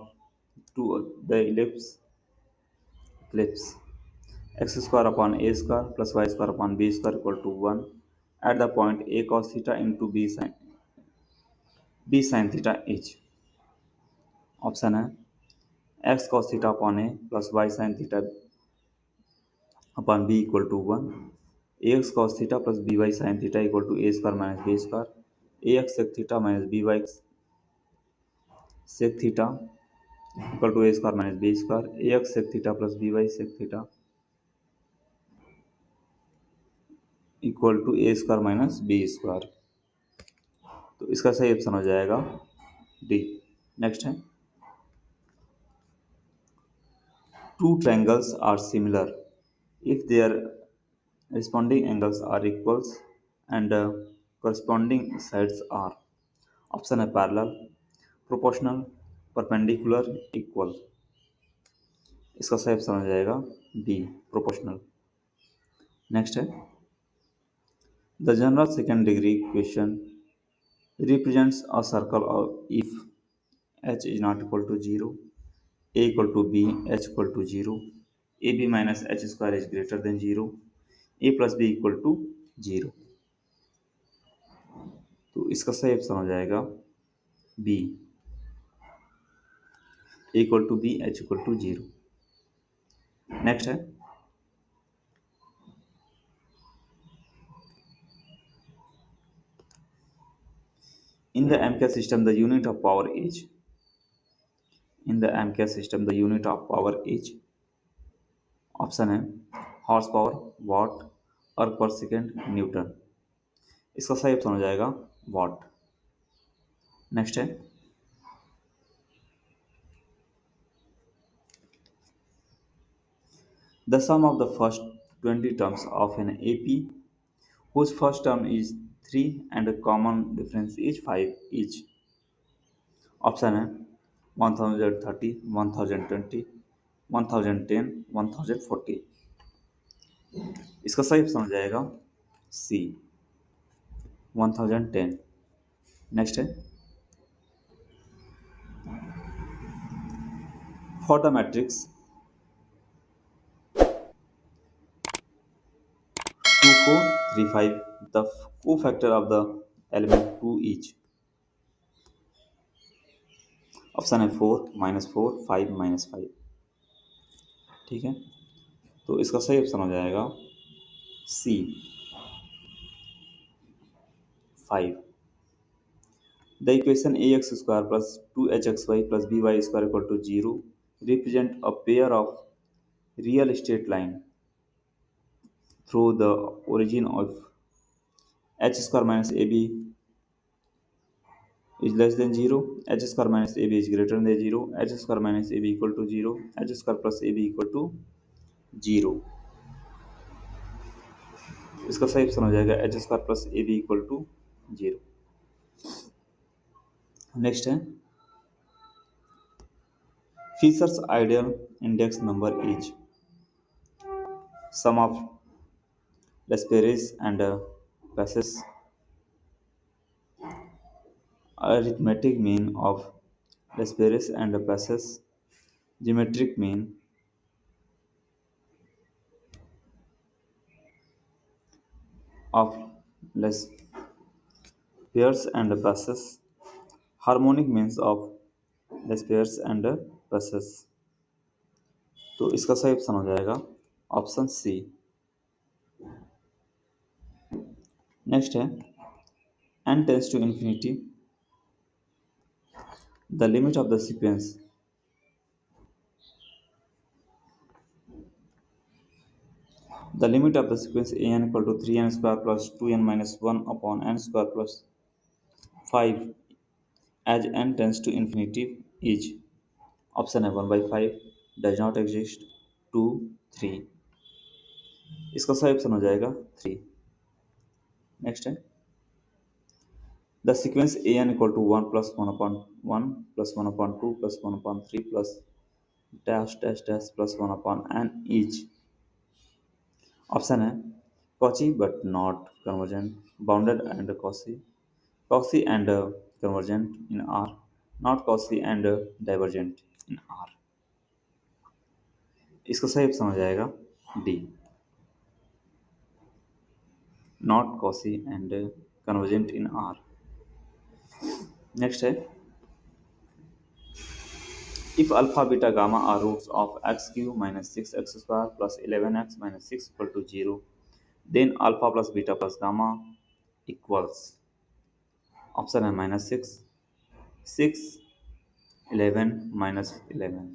to the ellipse x square upon a square plus y square upon b square equal to 1 at the point a cos theta into b sin theta is. Option है x cos theta upon a plus y sin theta upon b equal to 1, ax cos theta plus by sin theta equal to a square minus b square, ax sec theta minus by sec theta equal to a square minus b square, ax sec theta plus by sec theta equal to A square minus B square. तो इसका सही option हो जाएगा D. Next है two triangles are similar if their responding angles are equals and corresponding sides are. Option है parallel, proportional, perpendicular, equal. इसका सही option हो जाएगा बी प्रोपोर्शनल. नेक्स्ट है the general second degree equation represents a circle if h is not equal to 0, a equal to b, h equal to 0, ab minus h square is greater than 0, a plus b equal to 0. तो इसका सही option हो जाएगा B a equal to b, h equal to 0. Next है in the MCAS system the unit of power is. in the MCAS system the unit of power is. Option है horse power, watt, erg per second, newton. इसका सही option हो जाएगा watt. Next है the sum of the first 20 terms of an AP whose first term is 3 and the common difference is 5 each. Option है 1030, 1020, 1010, 1040। इसका सही option हो जाएगा सी, 1010। नेक्स्ट है, for the matrix 2435, the co-factor of the element 2 each। Option है 4, -4, 5, -5। ठीक है, तो इसका सही ऑप्शन हो जाएगा C, 5। The equation ax square plus 2hxy प्लस by square equal to 0 represent a pair of real straight line through the origin of h square minus ab is less than 0, h square minus ab is greater than 0, h square minus ab equal to 0, h square plus ab equal to 0। इसका सही option हो जाएगा H square plus A B equal to 0। Next है, Fisher's ideal index number is sum of Lesperance and Passes, arithmetic mean of Lesperance and Passes, geometric mean of Lesperance and Passes, harmonic means of Lesperance and Passes। तो इसका सही option हो जाएगा option C. Next है, n tends to infinity, the limit of the sequence an equal to 3n square plus 2n minus 1 upon n square plus 5 as n tends to infinity is option है 1/5, does not exist, 2, 3। इसका सही option हो जाएगा 3। Next है, the sequence A N equal to 1 plus 1/1 plus 1/2 plus 1/3 plus dash dash dash plus 1/n is option है Cauchy but not convergent, bounded and Cauchy and convergent in R, not Cauchy and divergent in R. इसका सही option हो जाएगा D, not Cauchy and convergent in R. Next है, if alpha beta gamma are roots of x³ - 6x² plus 11x - 6 equal to 0, then alpha plus beta plus gamma equals option है -6, 6, 11 -11।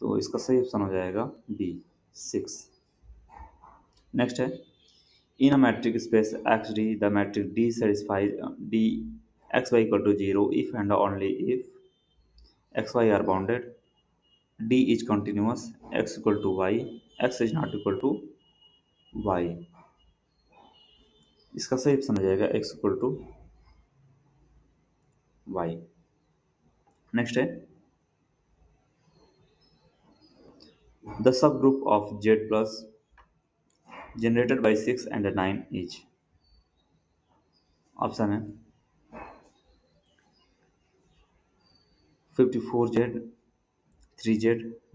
तो इसका सही option हो जाएगा B, 6। Next है, in a metric space xd the metric d satisfies d xy equal to 0 if and only if xy are bounded, d is continuous, x equal to y, x is not equal to y। इसका सही option हो जाएगा x equal to y। Next है, the subgroup of z plus generated by 6 and 9 is option है 54z, 3z,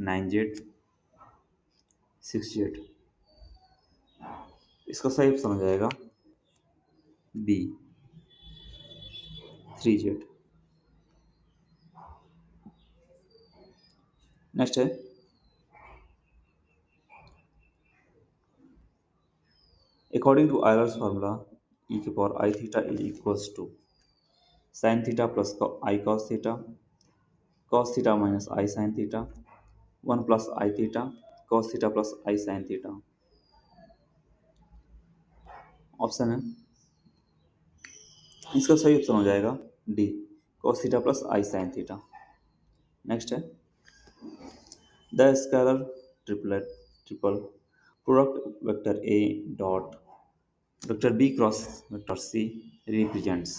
9z, 6z। इसका सही option हो जाएगा बी, 3z। नेक्स्ट है, according to Euler's formula e की power I theta is equals to sine theta plus I cos theta minus I sine theta, 1 plus I theta cos theta plus I sine theta. Option है, इसका सही option हो जाएगा D, cos theta plus I sine theta. Next है, the scalar triple product vector A dot vector B cross vector C represents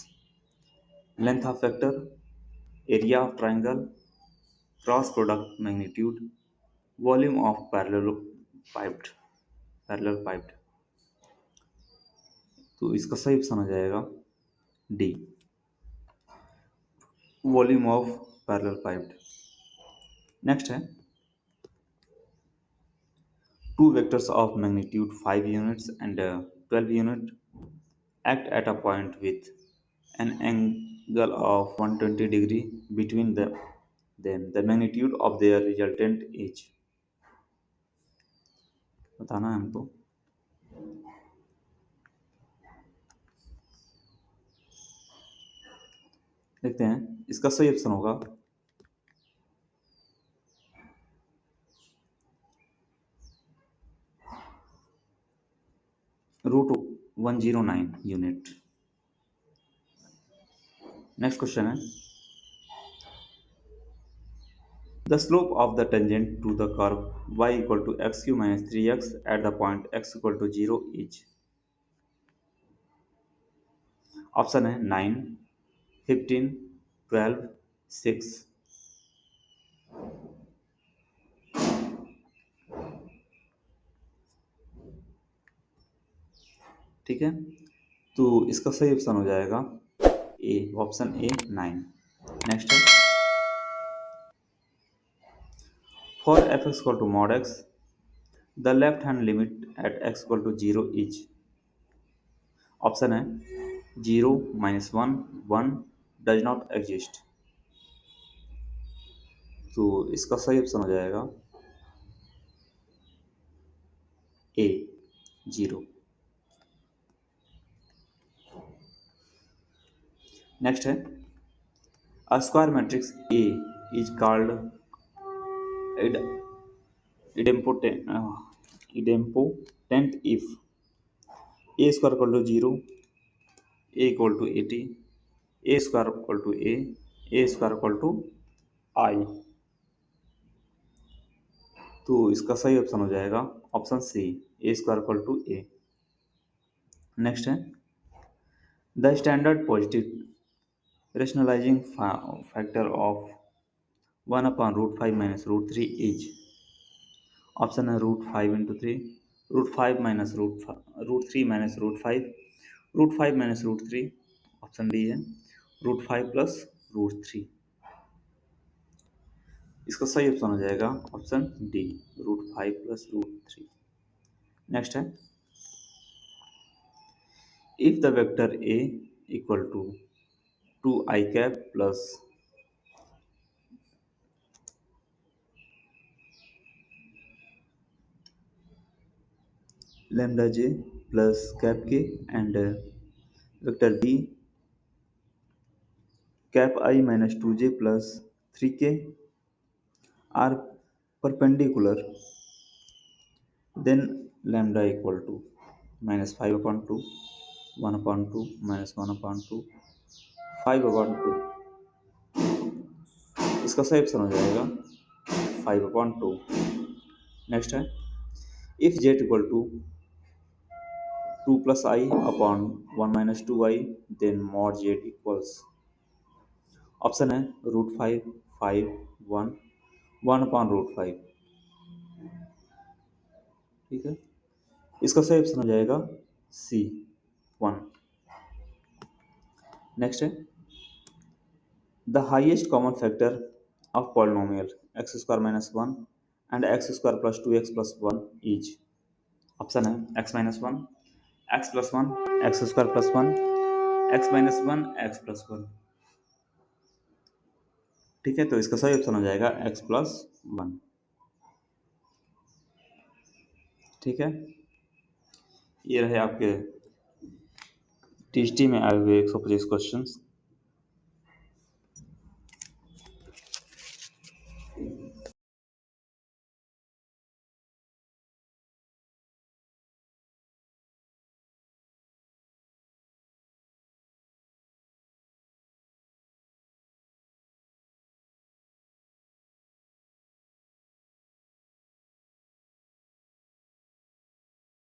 length of vector area of triangle, cross product magnitude, volume of parallel piped. तो इसका सही option हो जाएगा D, volume of parallel piped. Next है two vectors of magnitude 5 units and 12 unit act at a point with an angle of 120 degree between them. The magnitude of their resultant is, बताना है हमको। देखते हैं इसका सही ऑप्शन होगा √109 unit. Next question है the slope of the tangent to the curve y equal to xq minus 3x at the point x equal to 0 is, option है 9, 15, 12, 6। ठीक है, तो इसका सही ऑप्शन हो जाएगा ए, ऑप्शन ए 9। नेक्स्ट है for F X equal to mod X the left hand limit at X equal to 0 is, option है 0, -1, 1, डज नॉट एग्जिस्ट। तो इसका सही ऑप्शन हो जाएगा ए, 0। नेक्स्ट है a square matrix A is called idempotent, idempotent if A square equal to 0, A equal to 80, A square equal to A square equal to I। तो इसका सही ऑप्शन हो जाएगा option C, A square equal to A। Next है the standard positive rationalising factor of 1/√5 minus √3 is, option है √5 × 3, √5 minus √3 minus √5, √5 minus √3, option D है √5 plus √3। इसका सही ऑप्शन हो जाएगा ऑप्शन डी, √5 plus √3। नेक्स्ट है if the vector A equal to 2i cap plus lambda J plus cap K and vector B cap I minus 2j plus 3k are perpendicular, then lambda equal to -5/2, 1/2, -1/2, 5/2। इसका सही option हो जाएगा 5/2। Next है if z equal to 2 + i upon 1 - 2i then mod z equals, option है √5, 5, 1, 1/√5। ठीक है, इसका सही ऑप्शन हो जाएगा सी, 1। नेक्स्ट है the highest common factor of polynomial x² - 1 and x² + 2x + 1 is, option है x - 1, x + 1, x² + 1, x - 1, x + 1। ठीक है, तो इसका सही ऑप्शन हो जाएगा x + 1। ठीक है, ये रहे आपके टीएसटी में आए हुए 125 क्वेश्चंस।